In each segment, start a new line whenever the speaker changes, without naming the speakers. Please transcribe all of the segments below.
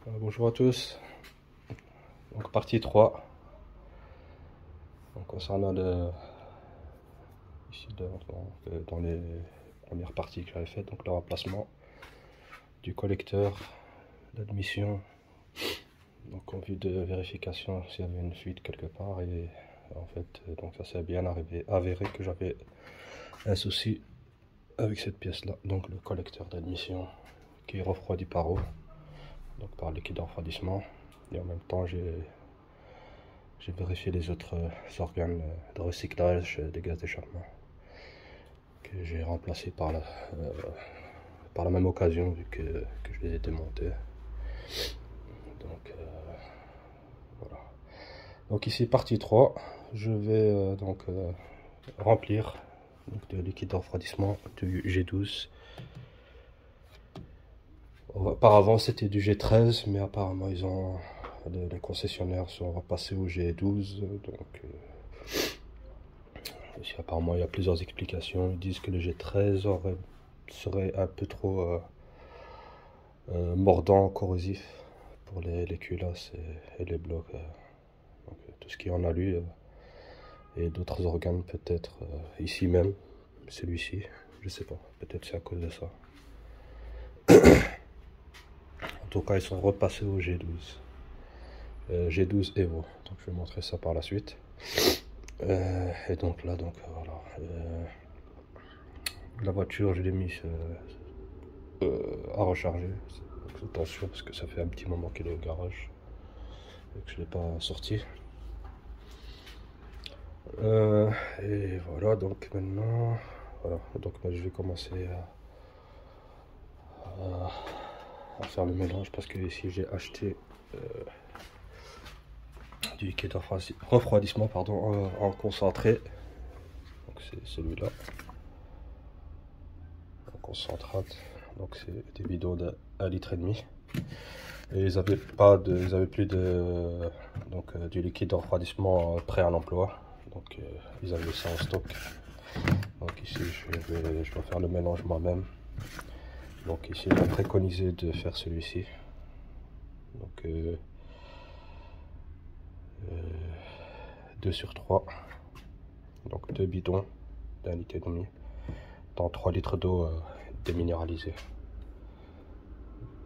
Bonjour à tous, donc partie 3, donc, concernant ici dans les premières parties que j'avais faites, donc le remplacement du collecteur d'admission, donc en vue de vérification s'il y avait une fuite quelque part, et en fait donc ça s'est bien avéré que j'avais un souci avec cette pièce là, donc le collecteur d'admission qui est refroidi par eau, donc par liquide de refroidissement, et en même temps j'ai vérifié les autres organes de recyclage des gaz d'échappement que j'ai remplacé par la même occasion vu que je les ai démontés. Donc voilà. Donc ici partie 3, je vais remplir donc, de liquide de refroidissement du G12. Auparavant c'était du G13, mais apparemment les concessionnaires sont repassés au G12, donc apparemment il y a plusieurs explications. Ils disent que le G13 serait un peu trop mordant, corrosif pour les culasses et les blocs, donc, tout ce qui en alu, et d'autres organes peut-être ici même, celui-ci, je sais pas, peut-être c'est à cause de ça. En tout cas ils sont repassés au G12. G12 Evo, donc je vais montrer ça par la suite. Et donc là, voilà, la voiture je l'ai mise à recharger. Donc attention parce que ça fait un petit moment qu'il est au garage et que je l'ai pas sorti. Et voilà, donc maintenant, voilà, donc là, je vais commencer à faire le mélange, parce que ici j'ai acheté du liquide de refroidissement en concentré. Donc c'est celui-là en concentrate, donc c'est des bidons de 1,5 litre. Et ils avaient plus du liquide de refroidissement prêt à l'emploi, donc ils avaient ça en stock. Donc ici je dois faire le mélange moi-même. Donc ici il est préconisé de faire celui-ci, donc 2 sur 3, donc 2 bidons d'1,5 litre dans 3 litres d'eau déminéralisée.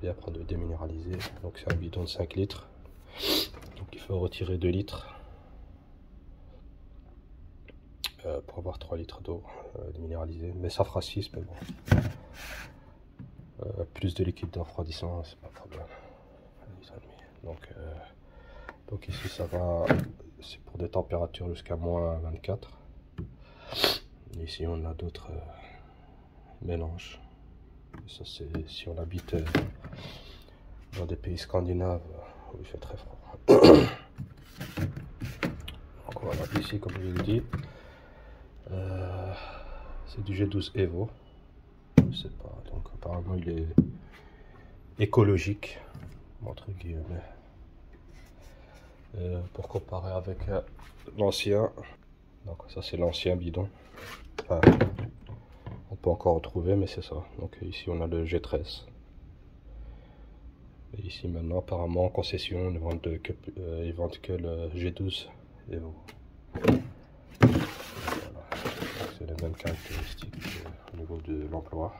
Et après de déminéraliser, donc c'est un bidon de 5 litres, donc il faut retirer 2 litres pour avoir 3 litres d'eau déminéralisée, mais ça fera 6, mais bon, plus de liquide de refroidissement, c'est pas de problème. Donc ici ça va, c'est pour des températures jusqu'à moins 24. Et ici on a d'autres mélanges. Ça c'est si on habite dans des pays scandinaves où il fait très froid. Donc voilà, ici comme je l'ai dit, c'est du G12 Evo. Je sais pas, donc apparemment il est écologique entre guillemets. Pour comparer avec l'ancien, donc ça c'est l'ancien bidon. Enfin, on peut encore retrouver, mais c'est ça. Donc ici on a le G13. Et ici maintenant apparemment en concession ils vendent que le G12 Evo. Voilà. C'est les mêmes caractéristiques au niveau de l'emploi.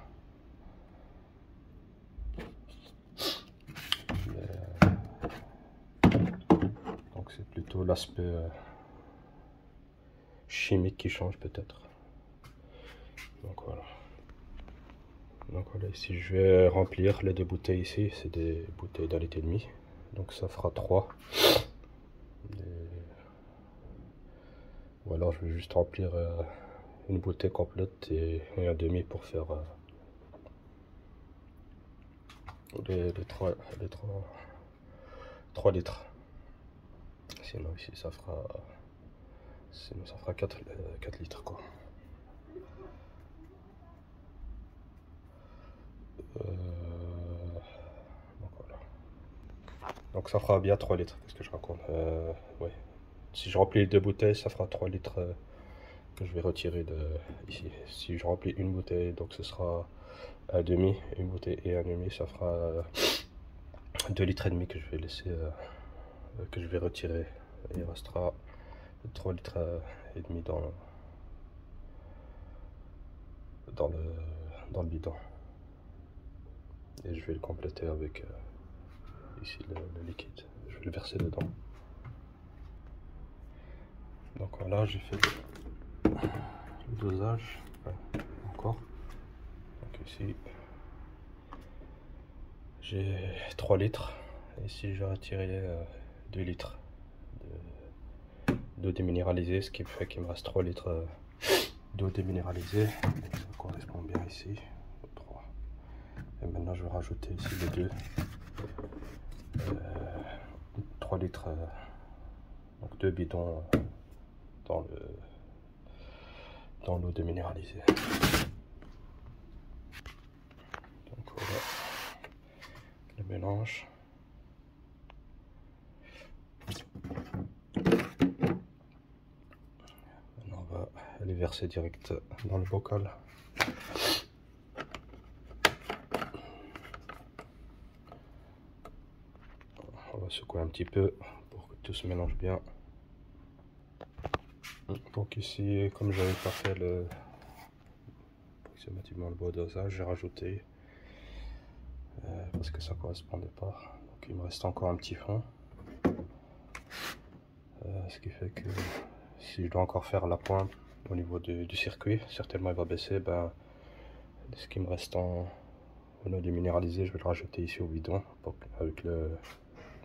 Donc c'est plutôt l'aspect chimique qui change peut-être. Donc voilà. Donc voilà, ici je vais remplir les 2 bouteilles ici, c'est des bouteilles d'1,5 litre, donc ça fera 3. Ou alors je vais juste remplir une bouteille complète et un demi pour faire les 3 litres. Sinon ici ça fera 4 litres quoi. Donc voilà. Donc ça fera bien 3 litres. Qu'est-ce que je raconte, ouais. Si je remplis les 2 bouteilles, ça fera 3 litres que je vais retirer de ici. Si je remplis une bouteille, donc ce sera un demi, une bouteille et un demi, ça fera 2,5 litres que je vais laisser, que je vais retirer. Et il restera 3,5 litres dans le bidon. Et je vais le compléter avec ici le liquide. Je vais le verser dedans. Donc voilà, j'ai fait le dosage. Ouais, encore. Donc ici, j'ai 3 litres. Et ici, j'ai retiré 2 litres d'eau déminéralisée, ce qui fait qu'il me reste 3 litres d'eau déminéralisée. Ça correspond bien ici. 3. Et maintenant, je vais rajouter ici les deux. 3 litres, donc 2 bidons dans l'eau déminéralisée. Donc voilà le mélange. Maintenant on va les verser direct dans le bocal. On va secouer un petit peu pour que tout se mélange bien. Donc ici, comme j'avais pas fait approximativement le bon dosage, j'ai rajouté parce que ça correspondait pas. Donc il me reste encore un petit fond, ce qui fait que si je dois encore faire la pointe au niveau du circuit, certainement il va baisser. Ben, ce qui me reste en eau déminéralisée, je vais le rajouter ici au bidon avec le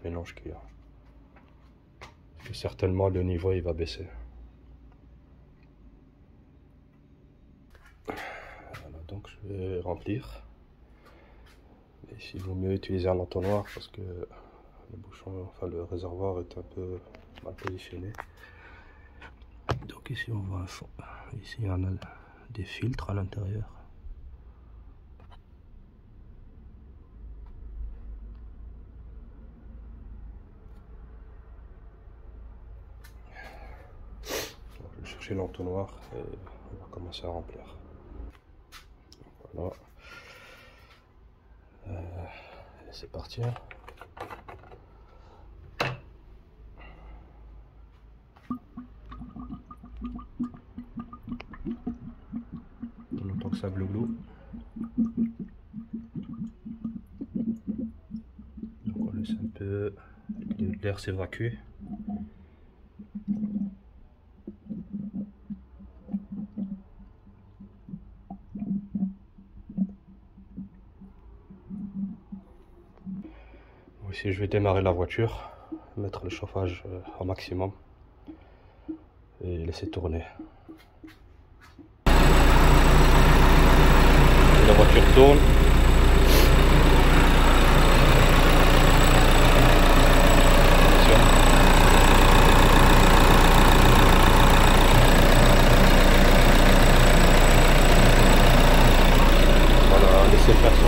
mélange qu'il y a. Parce que certainement le niveau il va baisser. Voilà, donc je vais remplir. Et ici il vaut mieux utiliser un entonnoir parce que le bouchon, enfin le réservoir est un peu mal positionné. Donc ici on voit un fond. Ici il y en a des filtres à l'intérieur. Je vais chercher l'entonnoir et on va commencer à remplir. Voilà. C'est parti. On entend que ça glouglou. Donc on laisse un peu que l'air s'évacue. Ici je vais démarrer la voiture, mettre le chauffage au maximum et laisser tourner. La voiture tourne. Voilà, laissez faire son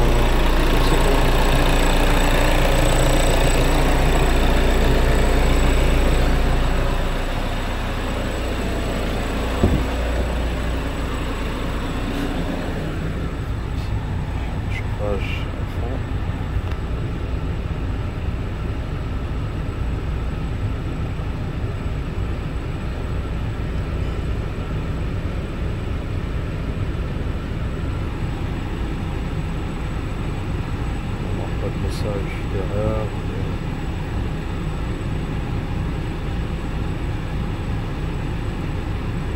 message d'erreur.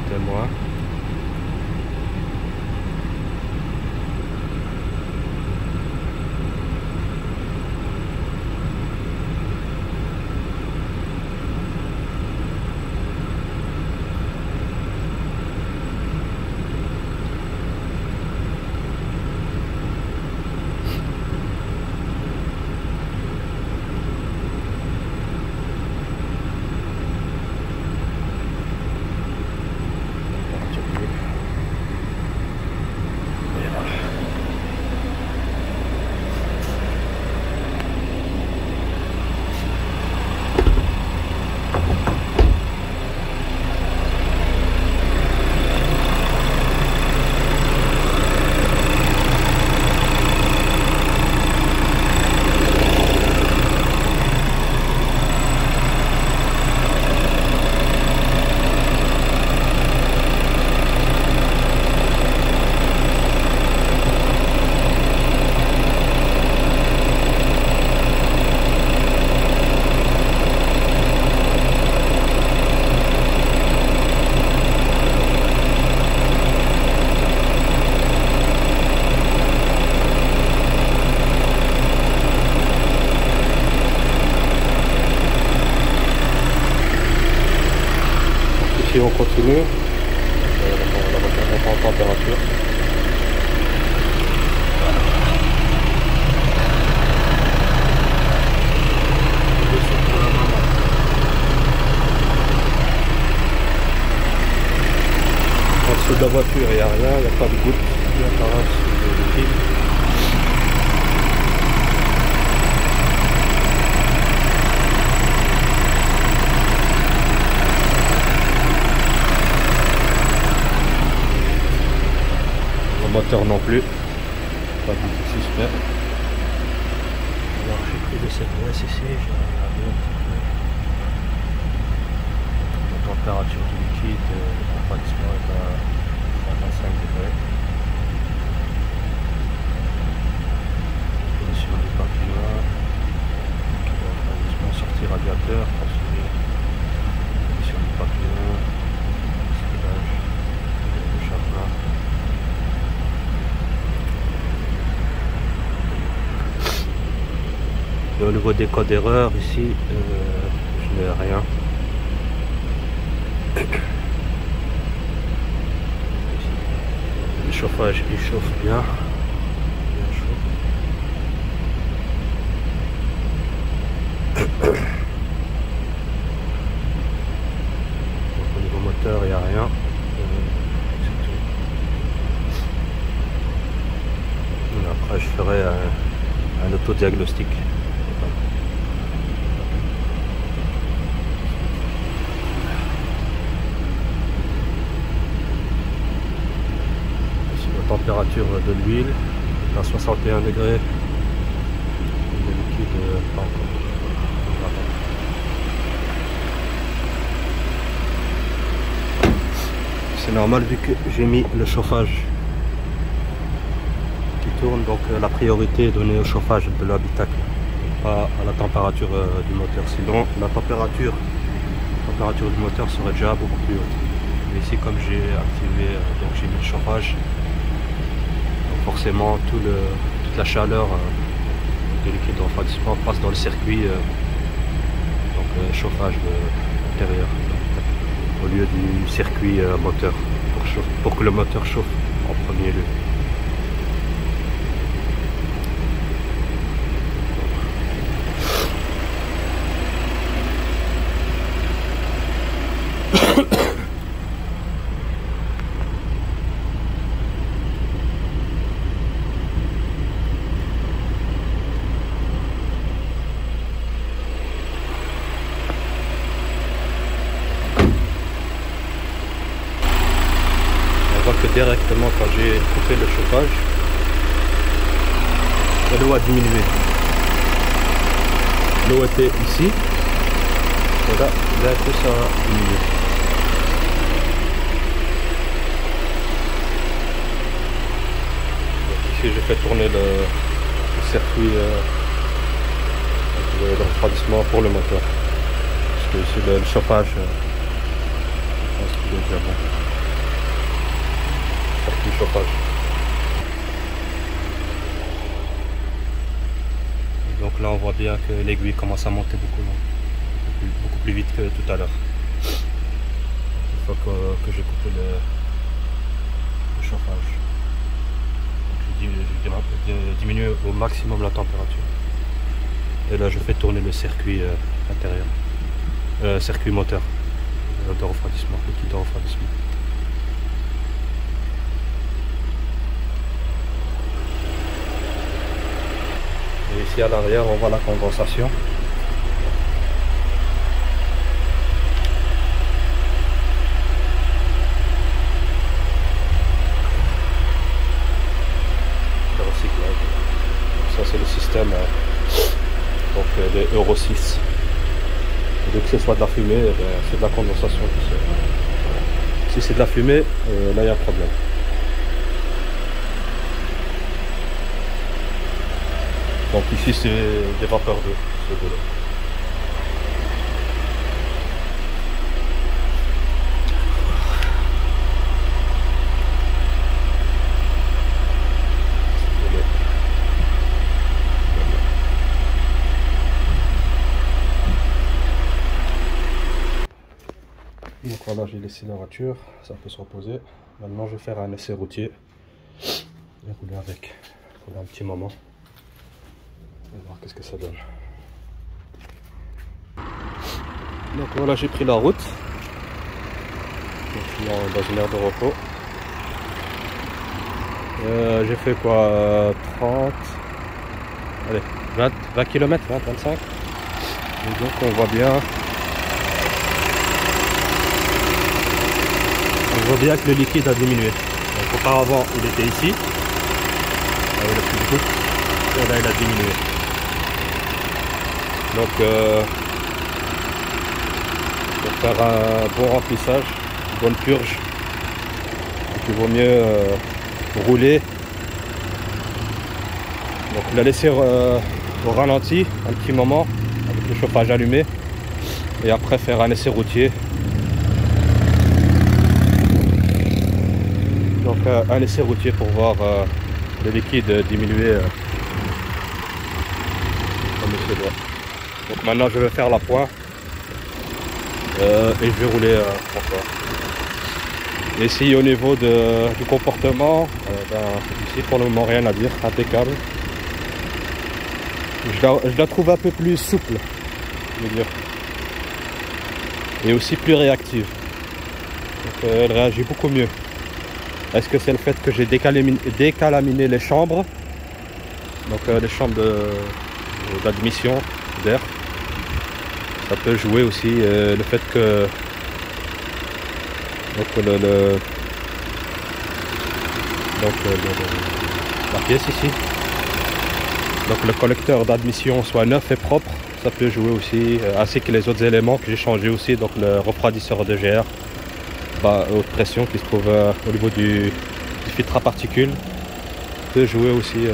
Témoin. ici on continue, la voiture est en température. En dessous de la voiture il n'y a rien, il n'y a pas de goutte qui apparaissent de liquide. Moteur non plus, pas du tout suspect. Alors j'ai pris le CPS ici, j'ai regardé un petit peu. La température du liquide, le refroidissement est à 25 degrés. Position du papillon, refroidissement, sortie radiateur, poursuivre. Position du papillon, ciblage, le chargement. Et au niveau des codes d'erreur, ici, je n'ai rien. Le chauffage, il chauffe bien. Bien chaud. Donc, au niveau moteur, il n'y a rien. C'est tout. Et après, je ferai un autodiagnostic. Température de l'huile à 61 degrés, le liquide pas encore. C'est normal vu que j'ai mis le chauffage qui tourne, donc la priorité est donnée au chauffage de l'habitacle, pas à la température du moteur, sinon la température du moteur serait déjà beaucoup plus haute. Mais ici, comme j'ai activé, donc j'ai mis le chauffage, forcément toute la chaleur de liquide de refroidissement passe dans le circuit, donc chauffage intérieur au lieu du circuit moteur pour que le moteur chauffe en premier lieu. On voit que directement quand j'ai coupé le chauffage, l'eau a diminué. L'eau était ici, et là tout ça a diminué. Donc ici j'ai fait tourner le circuit de refroidissement pour le moteur. Parce que ici le chauffage, je pense qu'il est déjà bon. Du chauffage. Et donc là on voit bien que l'aiguille commence à monter beaucoup plus vite que tout à l'heure. Une fois que j'ai coupé le chauffage. J'ai diminué au maximum la température. Et là je fais tourner le circuit intérieur. Circuit moteur de refroidissement, liquide de refroidissement. Et ici à l'arrière, on voit la condensation. Le recyclage. Ça c'est le système donc, des Euro 6. Et dès que ce soit de la fumée, c'est de la condensation. Si c'est de la fumée, là il y a un problème. Donc ici c'est des vapeurs d'eau, ce boulot. Donc voilà, j'ai laissé la voiture, ça peut se reposer. Maintenant je vais faire un essai routier et rouler avec pour un petit moment. On va voir qu'est-ce que ça donne. Donc voilà, j'ai pris la route. Donc, je suis dans une aire de repos. J'ai fait quoi, 30, allez, 20 km, 25. Et donc on voit bien que le liquide a diminué. Donc auparavant il était ici, là, il a plus beaucoup, et là il a diminué. Donc pour faire un bon remplissage, une bonne purge, donc il vaut mieux rouler, donc la laisser au ralenti un petit moment avec le chauffage allumé et après faire un essai routier. Donc un essai routier pour voir le liquide diminuer comme il se doit. Donc maintenant je vais faire la pointe et je vais rouler encore. Et ici au niveau du comportement, ici pour le moment rien à dire, impeccable. Je la trouve un peu plus souple, je veux dire, et aussi plus réactive. Donc elle réagit beaucoup mieux. Est-ce que c'est le fait que j'ai décalaminé les chambres, donc les chambres d'admission d'air, ça peut jouer aussi, le fait que la pièce ici, donc le collecteur d'admission soit neuf et propre, ça peut jouer aussi, ainsi que les autres éléments que j'ai changé aussi, donc le refroidisseur de GR haute pression qui se trouve au niveau du filtre à particules peut jouer aussi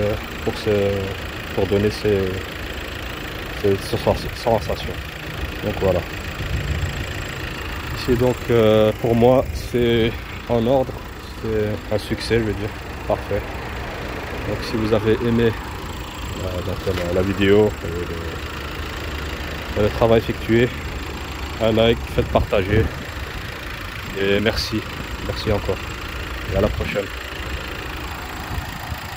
pour donner ces sensations. Donc voilà. Ici donc pour moi c'est en ordre, c'est un succès, je veux dire, parfait. Donc si vous avez aimé la vidéo et le travail effectué, un like, faites partager. Et merci encore. Et à la prochaine.